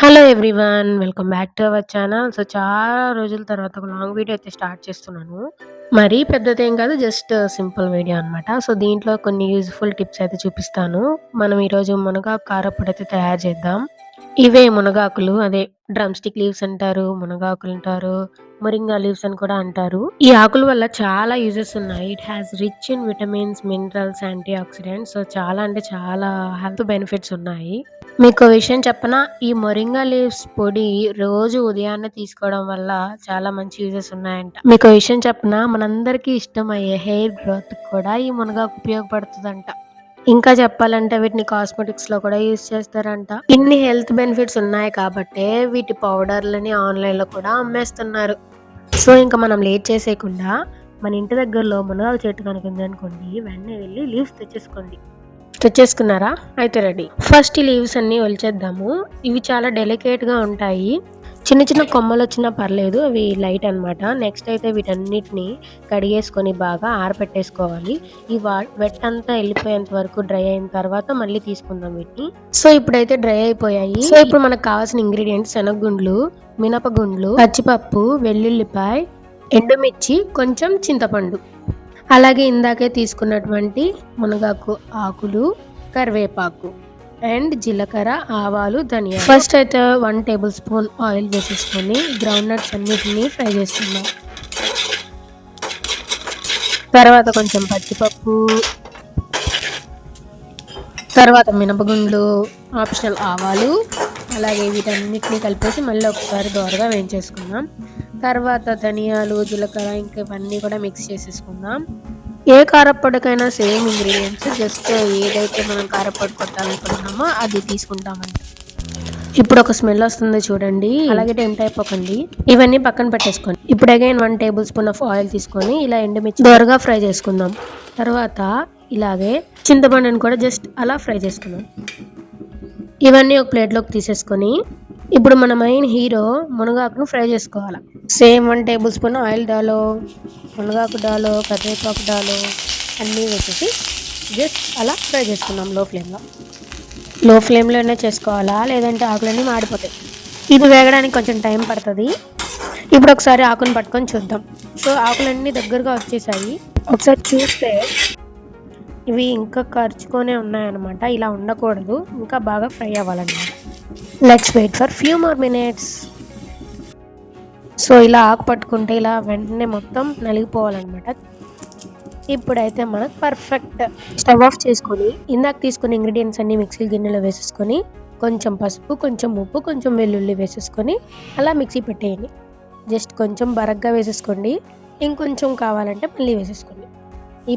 Hello everyone. Welcome back to our channel. చాలా రోజుల తర్వాత ఒక లాంగ్ వీడియో అయితే స్టార్ట్ చేస్తున్నాను. మరీ పెద్దదేం కాదు. జస్ట్ సింపుల్ వీడియో అనమాట. దీంట్లో కొన్ని యూజ్‌ఫుల్ టిప్స్ అయితే చూపిస్తాను. మనం ఈరోజు మునగాకు కారప్పొడి అయితే తయారు చేద్దాం. ఇవే మునగాకులు. అదే డ్రమ్ స్టిక్ లీవ్స్ అంటారు, మునగాకులంటారు, మొరింగా లీవ్స్ అని కూడా అంటారు. ఈ ఆకుల వల్ల చాలా యూజెస్ ఉన్నాయి. It has rich in vitamins, minerals, antioxidants. చాలా అంటే చాలా హెల్త్ బెనిఫిట్స్ ఉన్నాయి. మీకో విషయం చెప్పనా? ఈ మొరింగా లీవ్స్ పొడి రోజు ఉదయాన్నే తీసుకోవడం వల్ల చాలా మంచి యూజెస్ ఉన్నాయంట. మీకో విషయం చెప్పనా? మనందరికీ ఇష్టమయ్యే హెయిర్ గ్రోత్‌కి కూడా ఈ మునగాకు ఉపయోగపడుతదంట. ఇంకా చెప్పాలంటే వీటిని కాస్మెటిక్స్‌లో కూడా యూజ్ చేస్తారంట. ఇన్ని హెల్త్ బెనిఫిట్స్ ఉన్నాయి కాబట్టే వీటి పౌడర్‌లని ఆన్‌లైన్‌లో కూడా అమ్మేస్తున్నారు. ఇంక మనం లేట్ చేసేయకుండా మన ఇంటి దగ్గరలో మునగాకు చెట్టు కనుక ఉందనుకోండి, వెంటనే వెళ్లి లీవ్స్ తెచ్చేసుకోండి. తెచ్చేసుకున్నారా? అయితే రెడీ. ఫస్ట్ ఈ లీవ్స్ అన్నీ ఒలిచేద్దాము. ఇవి చాలా డెలికేట్‌గా ఉంటాయి. చిన్న చిన్న కొమ్మలొచ్చినా పర్లేదు. అవి లైట్ అనమాట. నెక్స్ట్ అయితే వీటన్నిటిని కడిగేసుకొని బాగా ఆరపెట్టేసుకోవాలి. ఈ వెట్ అంతా ఎళ్ళిపోయేంత వరకు డ్రై అయిన తర్వాత మళ్ళీ తీసుకుందాం వీటిని. ఇప్పుడైతే డ్రై అయిపోయాయి. ఇప్పుడు మనకు కావాల్సిన ఇంగ్రీడియెంట్స్ శనగగుండ్లు, మినపగుండ్లు, పచ్చిపప్పు, వెల్లుల్లిపాయ, ఎండుమిర్చి, కొంచెం చింతపండు. అలాగే ఇందాకే తీసుకున్నటువంటి మునగాకు ఆకులు, కరివేపాకు అండ్ జీలకర్ర, ఆవాలు, ధనియాలు. ఫస్ట్ అయితే 1 టేబుల్ స్పూన్ ఆయిల్ వేసేసుకొని గ్రౌండ్ నట్స్ అన్నిటిని ఫ్రై చేసుకుందాం. తర్వాత కొంచెం పచ్చిపప్పు, తర్వాత మినపగుండ్లు, ఆప్షనల్ ఆవాలు, అలాగే వీటన్నిటిని కలిపేసి మళ్ళీ ఒకసారి దోరగా వేయించేసుకుందాం. తర్వాత ధనియాలు, జీలకర్ర ఇంకా ఇవన్నీ కూడా మిక్స్ చేసేసుకుందాం. ఏ కారప్పొడికైనా సేమ్ ఇంగ్రీడియంట్స్, జస్ట్ ఏదైతే మనం కారప్పొడి కొట్టాలనుకుంటున్నామో అది తీసుకుంటామండి. ఇప్పుడు ఒక స్మెల్ వస్తుంది చూడండి, అలాగే టెంప్ట్ అయిపోకండి. ఇవన్నీ పక్కన పెట్టేసుకోండి. ఇప్పుడు again 1 table spoon of oil తీసుకొని ఇలా ఎండుమిర్చి దోరగా ఫ్రై చేసుకుందాం. తర్వాత ఇలాగే చింతపండుని కూడా జస్ట్ అలా ఫ్రై చేసుకుందాం. ఇవన్నీ ఒక ప్లేట్లోకి తీసేసుకొని ఇప్పుడు మన మెయిన్ హీరో మునగాకును ఫ్రై చేసుకోవాలి. సేమ్ 1 టేబుల్ స్పూన్ ఆయిల్ డాలో, మునగాకు డాలో, కరివేపాకు డాలో అన్నీ వేసేసి జస్ట్ అలా ఫ్రై చేసుకున్నాం లో ఫ్లేమ్లో. లో ఫ్లేమ్లోనే చేసుకోవాలా, లేదంటే ఆకులన్నీ మాడిపోతాయి. ఇది వేగడానికి కొంచెం టైం పడుతుంది. ఇప్పుడు ఒకసారి ఆకును పట్టుకొని చూద్దాం. ఆకులన్నీ దగ్గరగా వచ్చేసాయి. ఒకసారి చూస్తే ఇవి ఇంకా కరుచుకొనే ఉన్నాయన్నమాట. ఇలా ఉండకూడదు, ఇంకా బాగా ఫ్రై అవ్వాలన్నమాట. Let's wait for few more minutes. ఇలా ఆకు పట్టుకుంటే ఇలా వెంటనే మొత్తం నలిగిపోవాలన్నమాట. ఇప్పుడైతే మనకు పర్ఫెక్ట్. స్టవ్ ఆఫ్ చేసుకొని ఇందాక తీసుకున్న ఇంగ్రీడియంట్స్ అన్ని మిక్సీ గిన్నెలో వేసేసుకొని కొంచెం పసుపు, కొంచెం ఉప్పు, కొంచెం వెల్లుల్లి వేసేసుకొని అలా మిక్సీ పెట్టేయండి. జస్ట్ కొంచెం బరగ్గా వేసేసుకోండి. ఇంకొంచెం కావాలంటే మళ్ళీ వేసేసుకోండి.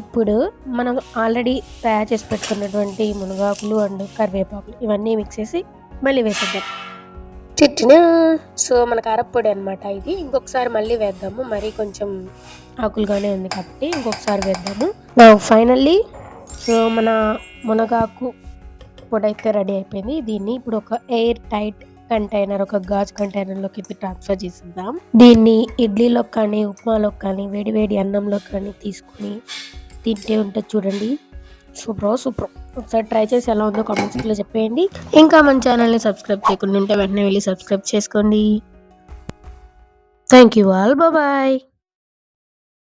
ఇప్పుడు మనం ఆల్రెడీ తయారు చేసి పెట్టుకున్నటువంటి మునగాకులు అండ్ కరివేపాకులు ఇవన్నీ మిక్స్ చేసి మళ్ళీ వేసేద్దాం. చిట్టినా. మన కారప్పొడి అనమాట ఇది. ఇంకొకసారి మళ్ళీ వేద్దాము. మరీ కొంచెం ఆకులుగానే ఉంది కాబట్టి ఇంకొకసారి వేద్దాము. ఫైనల్లీ మన మునగాకు పొడి అయితే రెడీ అయిపోయింది. దీన్ని ఇప్పుడు ఒక ఎయిర్ టైట్ కంటైనర్, ఒక గాజు కంటైనర్లోకి అయితే ట్రాన్స్ఫర్ చేసిద్దాం. దీన్ని ఇడ్లీలోకి కానీ, ఉప్మాలోకి కానీ, వేడి వేడి అన్నంలో కానీ తీసుకుని తింటే ఉంటుంది చూడండి. సూపర్. ఒకసారి ట్రై చేసి ఎలా ఉందో కామెంట్ సెక్షన్లో చెప్పేయండి. ఇంకా మన ఛానల్ని సబ్స్క్రైబ్ చేయకుండా ఉంటే వెంటనే వెళ్ళి సబ్స్క్రైబ్ చేసుకోండి. Thank you all. బాయ్.